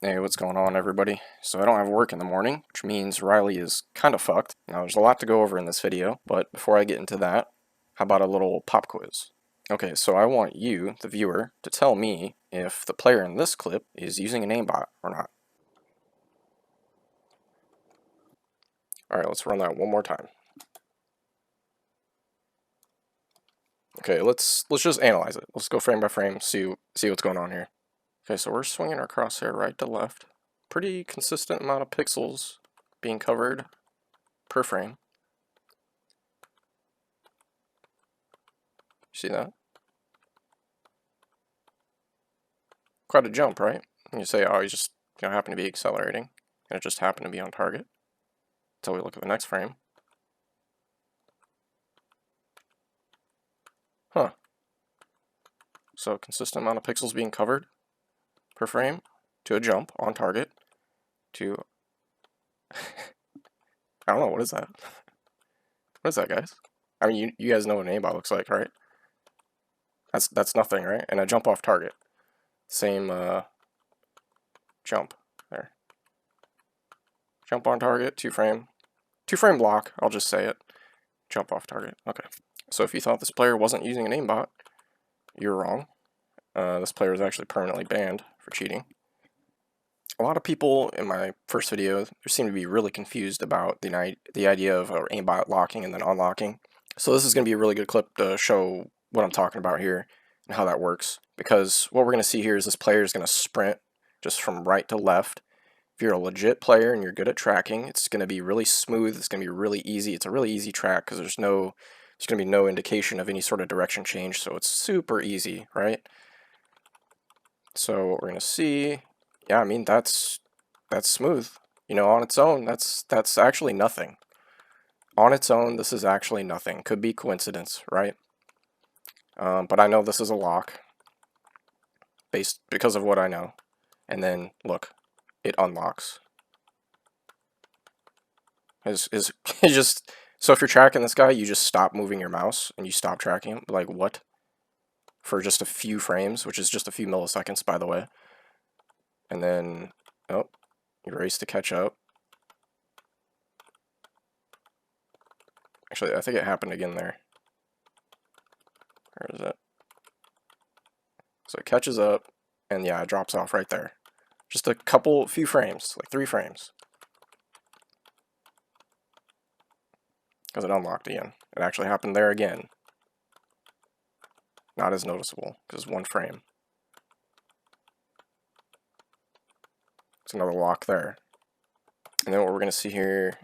Hey, what's going on, everybody? So I don't have work in the morning, which means Riley is kind of fucked. Now, there's a lot to go over in this video, but before I get into that, how about a little pop quiz? Okay, so I want you, the viewer, to tell me if the player in this clip is using an aimbot or not. Alright, let's run that one more time. Okay, let's just analyze it. Let's go frame by frame, see what's going on here. Okay, so we're swinging our crosshair right to left. Pretty consistent amount of pixels being covered per frame. See that? Quite a jump, right? And you say, oh, you just happen to be accelerating, and it just happened to be on target. Until we look at the next frame. Huh. So consistent amount of pixels being covered per frame to a jump on target to I don't know, what is that? What is that, guys? I mean, you guys know what an aimbot looks like, right? That's nothing, right? And a jump off target. Same jump there. Jump on target, two frame block, I'll just say it. Jump off target. Okay. So if you thought this player wasn't using an aimbot, you're wrong. This player is actually permanently banned for cheating. A lot of people in my first video seem to be really confused about the idea of aimbot locking and then unlocking. So this is going to be a really good clip to show what I'm talking about here and how that works. Because what we're going to see here is this player is going to sprint just from right to left. If you're a legit player and you're good at tracking, it's going to be really smooth. It's going to be really easy. It's a really easy track because there's going to be no indication of any sort of direction change. So it's super easy, right? So what we're going to see, yeah, I mean, that's smooth. You know, on its own, that's actually nothing. On its own, this is actually nothing. Could be coincidence, right? But I know this is a lock because of what I know. And then, look, it unlocks. It's just, so if you're tracking this guy, you just stop moving your mouse and you stop tracking him. Like, what? For just a few frames, which is just a few milliseconds, by the way. And then, oh, you race to catch up. Actually, I think it happened again there. Where is it? So it catches up, and yeah, it drops off right there. Just a few frames, like 3 frames. Because it unlocked again. It actually happened there again. Not as noticeable, because 1 frame. It's another lock there. And then what we're going to see here,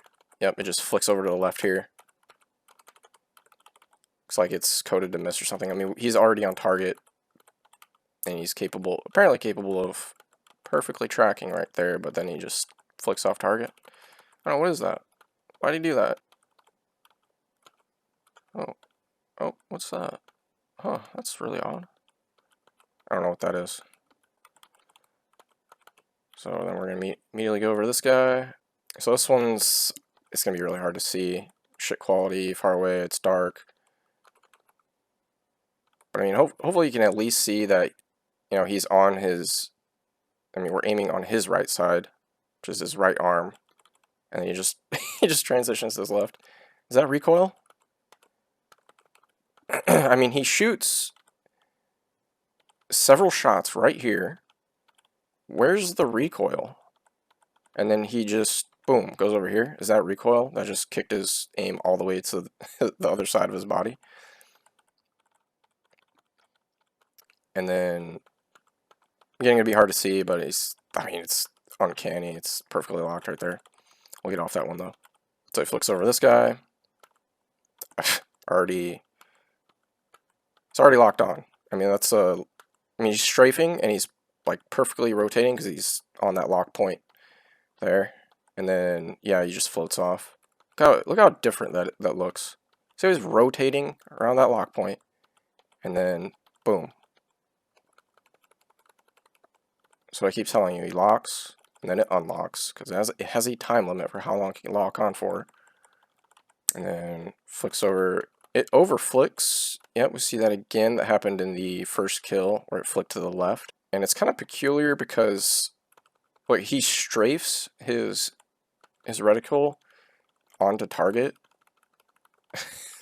yep, it just flicks over to the left here. Looks like it's coded to miss or something. I mean, he's already on target, and he's apparently capable of perfectly tracking right there, but then he just flicks off target. I don't know, what is that? Why did he do that? Oh, what's that? Huh, that's really odd. I don't know what that is. So then we're going to immediately go over to this guy. So this one's, it's going to be really hard to see. Shit quality, far away, it's dark. But I mean, hopefully you can at least see that, you know, he's on his, I mean, we're aiming on his right side, which is his right arm. And then he just, he just transitions to his left. Is that recoil? I mean, he shoots several shots right here. Where's the recoil? And then he just, boom, goes over here. Is that recoil? That just kicked his aim all the way to the other side of his body. And then, again, it'll be hard to see, but I mean, it's uncanny. It's perfectly locked right there. We'll get off that one, though. So he flicks over this guy. It's already locked on. I mean, I mean, he's strafing, and he's, like, perfectly rotating, because he's on that lock point there. And then, yeah, he just floats off. Look how different that looks. So he's rotating around that lock point, and then, boom. So I keep telling you, he locks, and then it unlocks, because it has a time limit for how long it can lock on for. And then flicks over, it overflicks. Yep, we see that again. That happened in the first kill where it flicked to the left. And it's kind of peculiar because like he strafes his reticle onto target.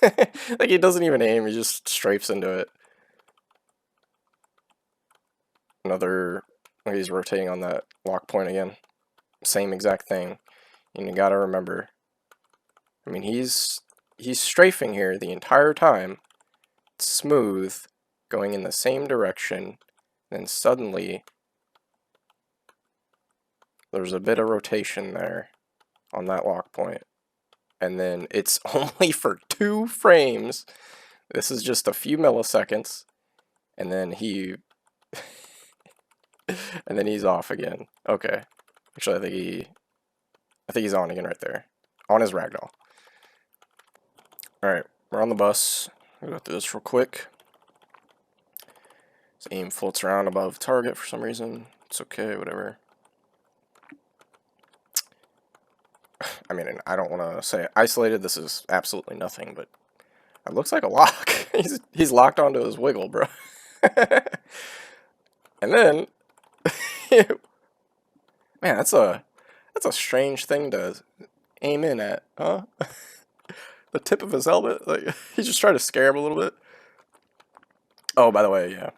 Like he doesn't even aim, he just strafes into it. Another, like he's rotating on that lock point again. Same exact thing. And you gotta remember, I mean, he's strafing here the entire time, smooth, going in the same direction, then suddenly there's a bit of rotation there on that lock point. And then it's only for 2 frames. This is just a few milliseconds, and then he and then he's off again. Okay. Actually, I think he's on again right there. On his ragdoll. Alright, we're on the bus. We'll go through this real quick. His aim floats around above target for some reason. It's okay, whatever. I mean, I don't want to say isolated. This is absolutely nothing, but it looks like a lock. he's locked onto his wiggle, bro. And then, man, that's a strange thing to aim in at, huh? The tip of his helmet. Like he's just trying to scare him a little bit. Oh, by the way, yeah.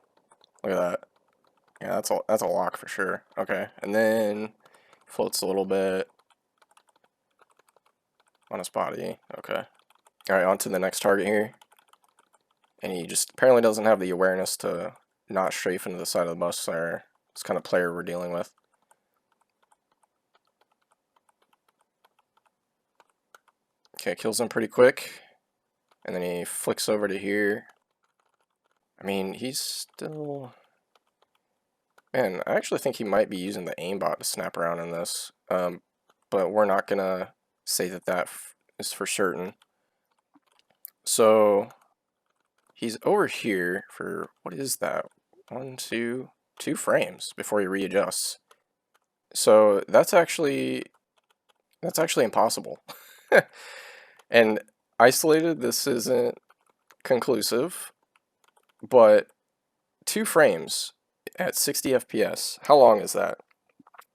Look at that. Yeah, that's a lock for sure. Okay, and then floats a little bit on his body. Okay. All right, on to the next target here. And he just apparently doesn't have the awareness to not strafe into the side of the bus there. It's kind of player we're dealing with. Okay, kills him pretty quick. And then he flicks over to here. I mean, he's still... Man, I actually think he might be using the aimbot to snap around in this. But we're not going to say that is for certain. So, he's over here for, what is that? 2 frames before he readjusts. So, that's actually impossible. And isolated, this isn't conclusive, but 2 frames at 60 FPS, how long is that?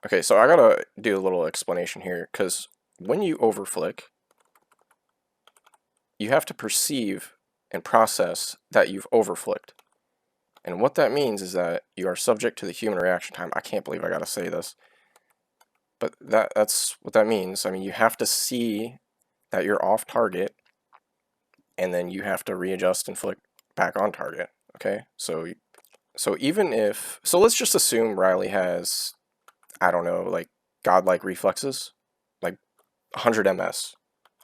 Okay, so I gotta do a little explanation here, because when you overflick, you have to perceive and process that you've overflicked. And what that means is that you are subject to the human reaction time. I can't believe I gotta say this. But that's what that means. I mean, you have to see that you're off target, and then you have to readjust and flick back on target. Okay, so even if, so let's just assume Riley has, I don't know, like godlike reflexes, like 100 ms,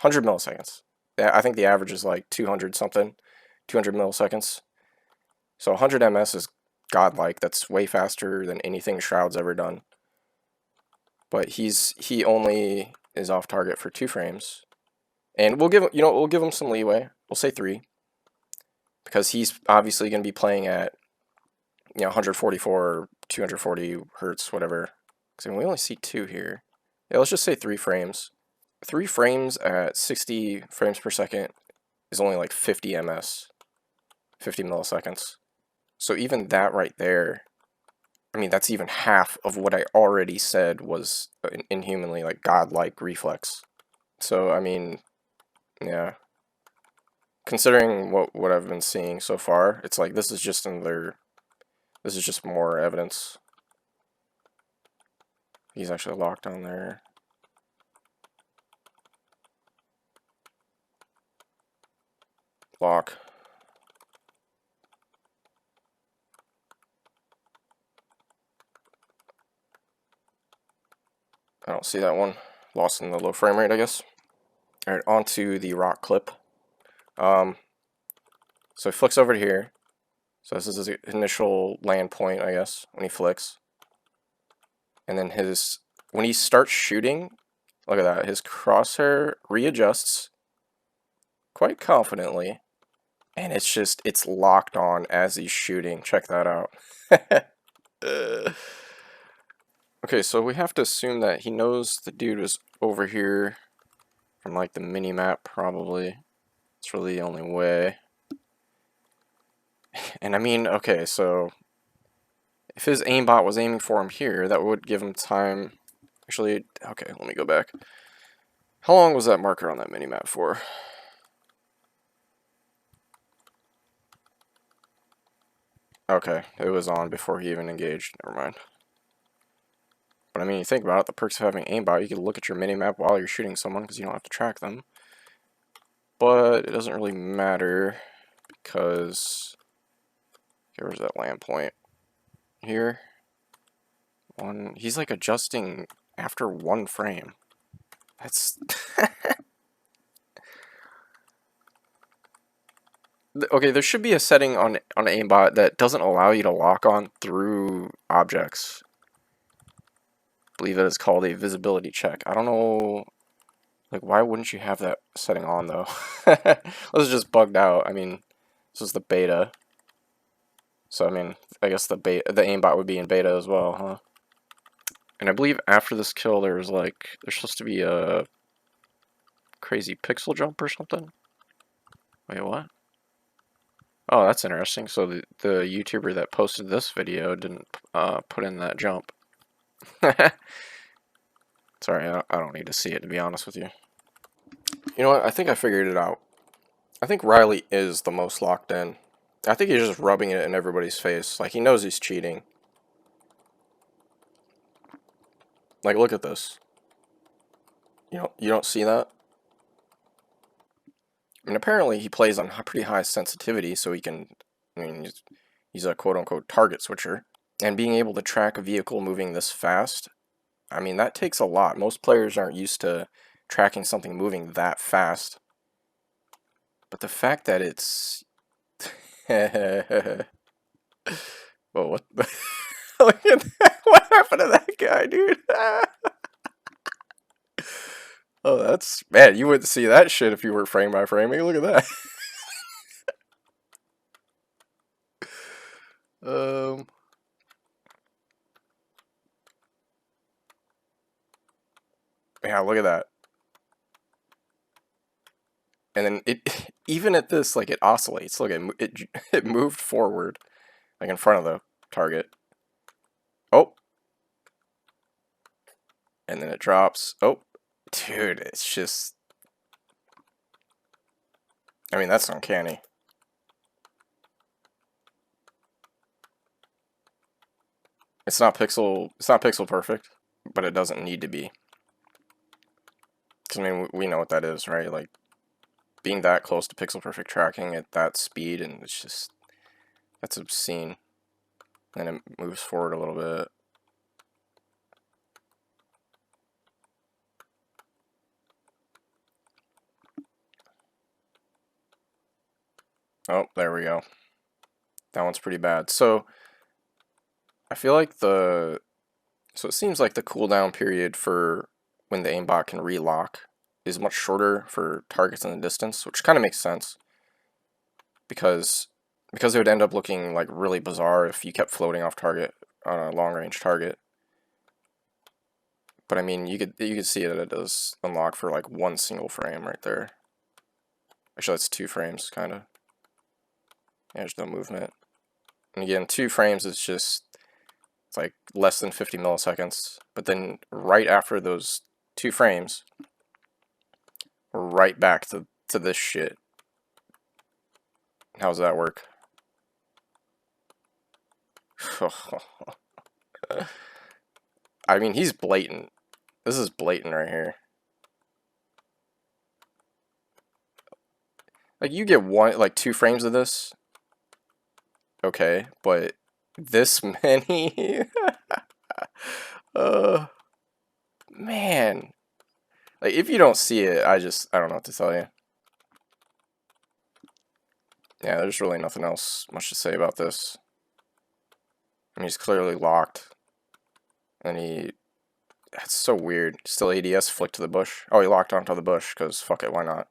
100 milliseconds. I think the average is like 200 something, 200 milliseconds. So 100 ms is godlike. That's way faster than anything Shroud's ever done. But he only is off target for 2 frames. And we'll give him some leeway. We'll say 3, because he's obviously going to be playing at 144 or 240 hertz, whatever. Because we only see 2 here. Yeah, let's just say 3 frames. 3 frames at 60 frames per second is only like 50 ms, 50 milliseconds. So even that right there, I mean, that's even half of what I already said was an inhumanly like godlike reflex. So I mean, yeah, considering what I've been seeing so far, it's like this is just more evidence. He's actually locked on there. Lock. I don't see that one. Lost in the low frame rate, I guess. Alright, on to the rock clip. So he flicks over to here. So this is his initial land point, I guess, when he flicks. And then when he starts shooting, look at that, his crosshair readjusts quite confidently. And it's locked on as he's shooting. Check that out. Okay, so we have to assume that he knows the dude was over here from like the mini-map, probably. It's really the only way. And I mean, okay, so if his aimbot was aiming for him here, that would give him time. Actually, okay, let me go back. How long was that marker on that minimap for? Okay, it was on before he even engaged. Never mind. But I mean, you think about it, the perks of having aimbot, you can look at your minimap while you're shooting someone because you don't have to track them. But it doesn't really matter because... Okay, where's that land point? Here. He's like adjusting after 1 frame. That's... Okay, there should be a setting on aimbot that doesn't allow you to lock on through objects. I believe that is called a visibility check. I don't know, like, why wouldn't you have that setting on though? This is just bugged out. I mean, this is the beta, so I mean, I guess the aimbot would be in beta as well, huh? And I believe after this kill, there's supposed to be a crazy pixel jump or something. Wait, what? Oh, that's interesting. So the YouTuber that posted this video didn't put in that jump. Sorry, I don't need to see it, to be honest with you. You know what? I think I figured it out. I think Riley is the most locked in. I think he's just rubbing it in everybody's face. Like, he knows he's cheating. Like, look at this. You don't see that? I mean, apparently he plays on pretty high sensitivity, so he can... I mean, he's a quote-unquote target switcher. And being able to track a vehicle moving this fast, I mean, that takes a lot. Most players aren't used to tracking something moving that fast. But the fact that it's... Well, what the... Look at that. What happened to that guy, dude? Oh, that's... Man, you wouldn't see that shit if you were frame by framing. Look at that. Yeah, look at that. And then it, even at this, like, it oscillates. Look, it moved forward, like in front of the target. Oh. And then it drops. Oh. Dude, it's just... I mean, that's uncanny. It's not pixel perfect, but it doesn't need to be. Because, I mean, we know what that is, right? Like, being that close to pixel perfect tracking at that speed, and it's just... That's obscene. Then it moves forward a little bit. Oh, there we go. That one's pretty bad. So, I feel like so it seems like the cooldown period for when the aimbot can relock is much shorter for targets in the distance, which kind of makes sense. Because it would end up looking like really bizarre if you kept floating off target on a long range target. But I mean, you could see that it does unlock for like 1 single frame right there. Actually, that's 2 frames, kind of. Yeah, there's no movement. And again, 2 frames is just, it's like less than 50 milliseconds. But then right after those 2 frames, we're right back to this shit. How does that work? I mean, he's blatant. This is blatant right here. Like, you get 2 frames of this. Okay, but this many? Man. Like, if you don't see it, I don't know what to tell you. Yeah, there's really nothing else much to say about this. I mean, he's clearly locked. And that's so weird. Still ADS flick to the bush. Oh, he locked onto the bush, because fuck it, why not?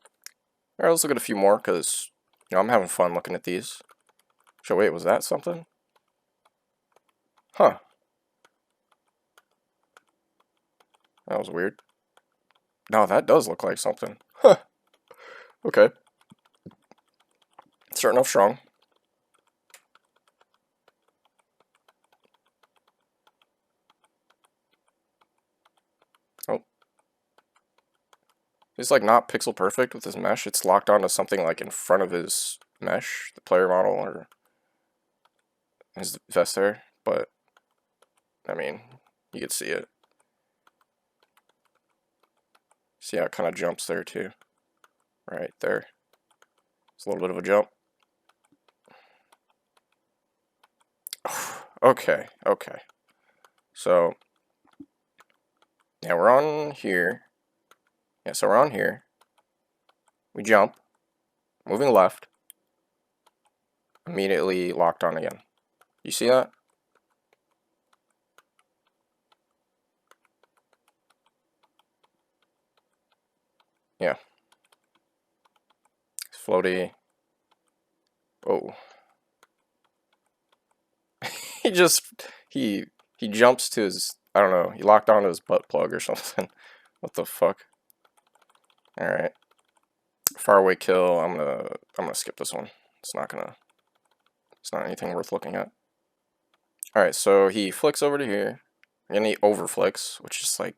Alright, let's look at a few more, because, I'm having fun looking at these. So wait, was that something? Huh. That was weird. No, that does look like something. Huh. Okay. Starting off strong. Oh. He's like not pixel perfect with his mesh. It's locked onto something like in front of his mesh, the player model, or his vest there. But, I mean, you could see it. See how it kind of jumps there too. Right there. It's a little bit of a jump. Okay, okay. So, yeah, we're on here. Yeah, so we're on here. We jump. Moving left. Immediately locked on again. You see that? Yeah. Floaty. Oh. he jumps to his, I don't know, he locked onto his butt plug or something. What the fuck? Alright. Far away kill, I'm gonna skip this one. It's not anything worth looking at. Alright, so he flicks over to here. And he overflicks, which is like,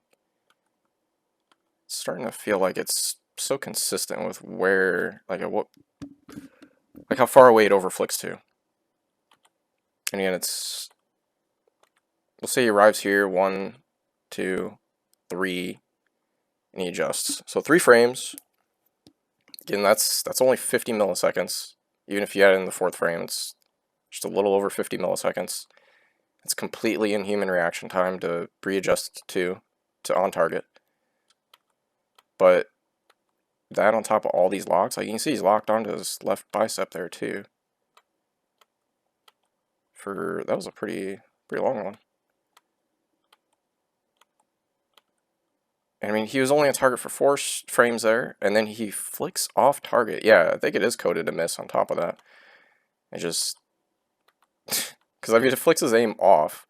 it's starting to feel like it's so consistent with where, like how far away it overflicks to. And again, it's, we'll say he arrives here, 1, 2, 3, and he adjusts. So 3 frames. Again, that's only 50 milliseconds. Even if you add in the 4th frame, it's just a little over 50 milliseconds. It's completely Inhuman reaction time to readjust to on target. But that on top of all these locks, like you can see he's locked onto his left bicep there too. That was a pretty long one. I mean, he was only on target for 4 frames there, and then he flicks off target. Yeah, I think it is coded to miss on top of that. It just, because I mean, it flicks his aim off.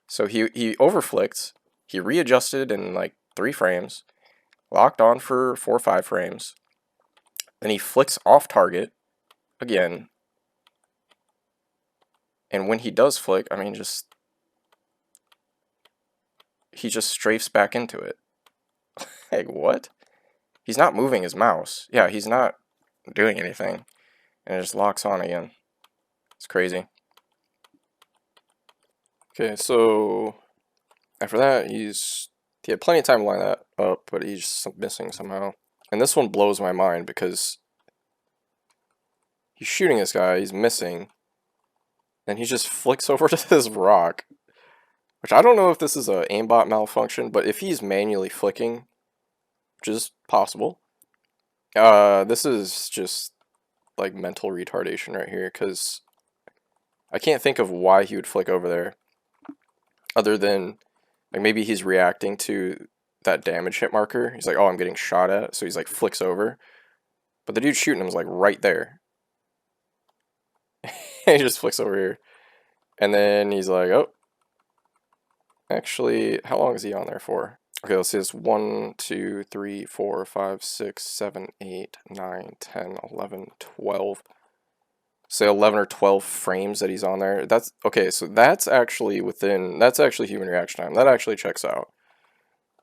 So he overflicked, he readjusted in like 3 frames, locked on for 4 or 5 frames, then he flicks off target again, and when he does flick, I mean, he just strafes back into it. Like, what? He's not moving his mouse. Yeah, he's not doing anything, and it just locks on again. It's crazy. Okay, so after that, he had plenty of time to line that up, but he's just missing somehow. And this one blows my mind because he's shooting this guy, he's missing, and he just flicks over to this rock. Which I don't know if this is a aimbot malfunction, but if he's manually flicking, which is possible, this is just like mental retardation right here, because I can't think of why he would flick over there, other than like maybe he's reacting to that damage hit marker. He's like, oh, I'm getting shot at, so he's like flicks over, but the dude shooting him is like right there. He just flicks over here, and then he's like, oh, actually, how long is he on there for? Okay, let's see, it's 1, 2, 3, 4, 5, 6, 7, 8, 9, 10, 11, 12. Say 11 or 12 frames that he's on there. That's okay, so that's actually human reaction time. That actually checks out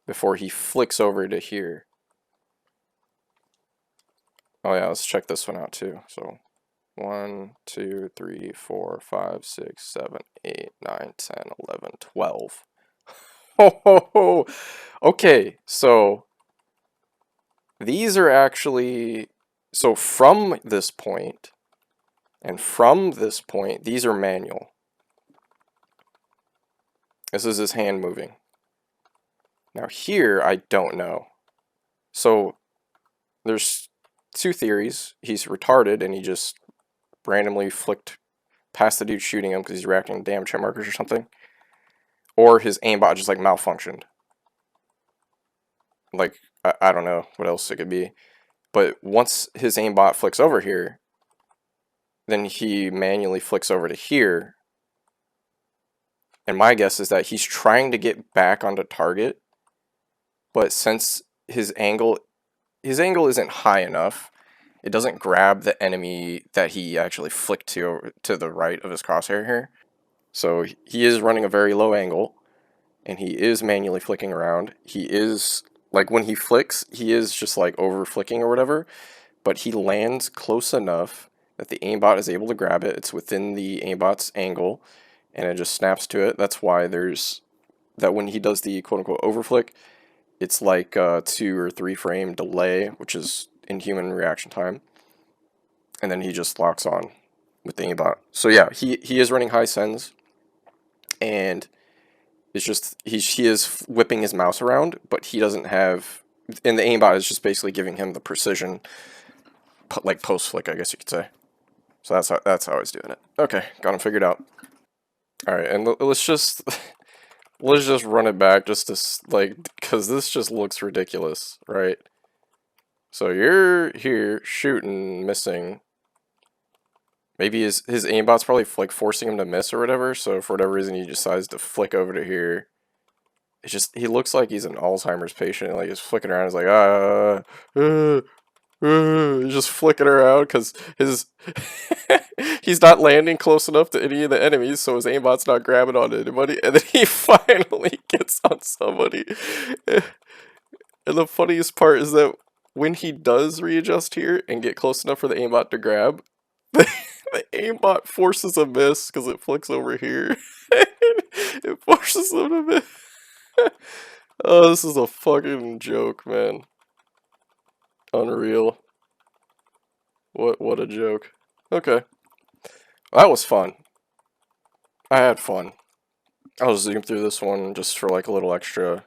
before he flicks over to here. Oh yeah, let's check this one out too. So 1, 2, 3, 4, 5, 6, 7, 8, 9, 10, 11, 12. Ho ho ho! Okay, so these are actually, so from this point and from this point, these are manual. This is his hand moving. Now here, I don't know. So there's 2 theories. He's retarded and he just randomly flicked past the dude shooting him because he's reacting to damage hit markers or something. Or his aimbot just like malfunctioned. Like, I don't know what else it could be. But once his aimbot flicks over here, then he manually flicks over to here. And my guess is that he's trying to get back onto target, but since his angle isn't high enough, it doesn't grab the enemy that he actually flicked to the right of his crosshair here. So he is running a very low angle, and he is manually flicking around. He is, like, when he flicks, he is just like over flicking or whatever, but he lands close enough that the aimbot is able to grab it. It's within the aimbot's angle, and it just snaps to it. That's why there's that when he does the quote-unquote overflick, it's like a 2 or 3 frame delay, which is Inhuman reaction time, and then he just locks on with the aimbot. So yeah, he is running high sens, and it's just he is whipping his mouse around, but he doesn't have, and the aimbot is just basically giving him the precision, like post flick, I guess you could say. So that's how I was doing it. Okay, got him figured out. All right, and let's just run it back just to like, because this just looks ridiculous, right? So you're here shooting, missing. Maybe his aimbot's probably like forcing him to miss or whatever. So for whatever reason, he decides to flick over to here. It's just, he looks like he's an Alzheimer's patient. Like he's flicking around. He's like he's just flicking around because he's not landing close enough to any of the enemies, so his aimbot's not grabbing on anybody. And then he finally gets on somebody. And the funniest part is that when he does readjust here and get close enough for the aimbot to grab, the aimbot forces a miss because it flicks over here. It forces him to miss. Oh, this is a fucking joke, man. Unreal. What a joke. Okay. That was fun. I had fun. I'll zoom through this one just for like a little extra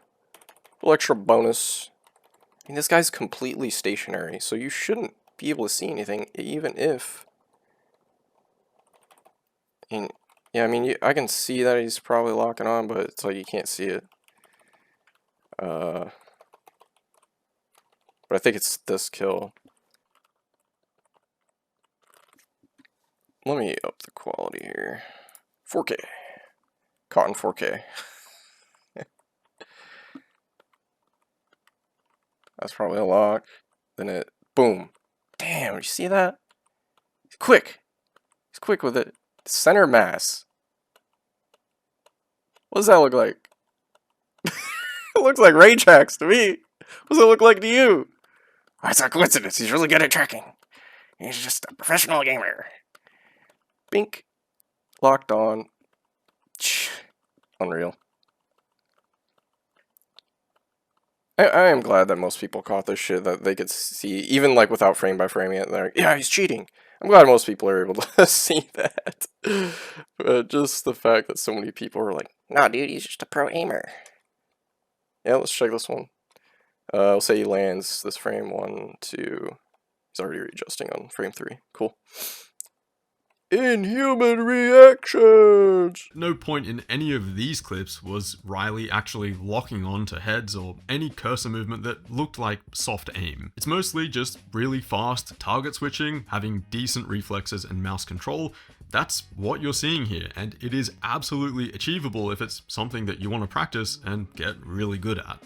bonus. I mean, this guy's completely stationary, so you shouldn't be able to see anything, even if... yeah, I mean, I can see that he's probably locking on, but it's like you can't see it. But I think it's this kill. Let me up the quality here. 4K. Caught in 4K. That's probably a lock. Then it, boom. Damn, you see that? He's quick. He's quick with it. Center mass. What does that look like? It looks like range hacks to me. What does it look like to you? Oh, it's a coincidence. He's really good at tracking. He's just a professional gamer. Bink. Locked on. Unreal. I am glad that most people caught this shit, that they could see, even like without frame by framing it. They're like, yeah, he's cheating. I'm glad most people are able to see that. But just the fact that so many people are like, nah, dude, he's just a pro aimer. Yeah, let's check this one. We'll say he lands this frame 1, 2. He's already readjusting on frame 3. Cool. Inhuman reactions! No point in any of these clips was Riley actually locking on to heads or any cursor movement that looked like soft aim. It's mostly just really fast target switching, having decent reflexes and mouse control. That's what you're seeing here, and it is absolutely achievable if it's something that you want to practice and get really good at.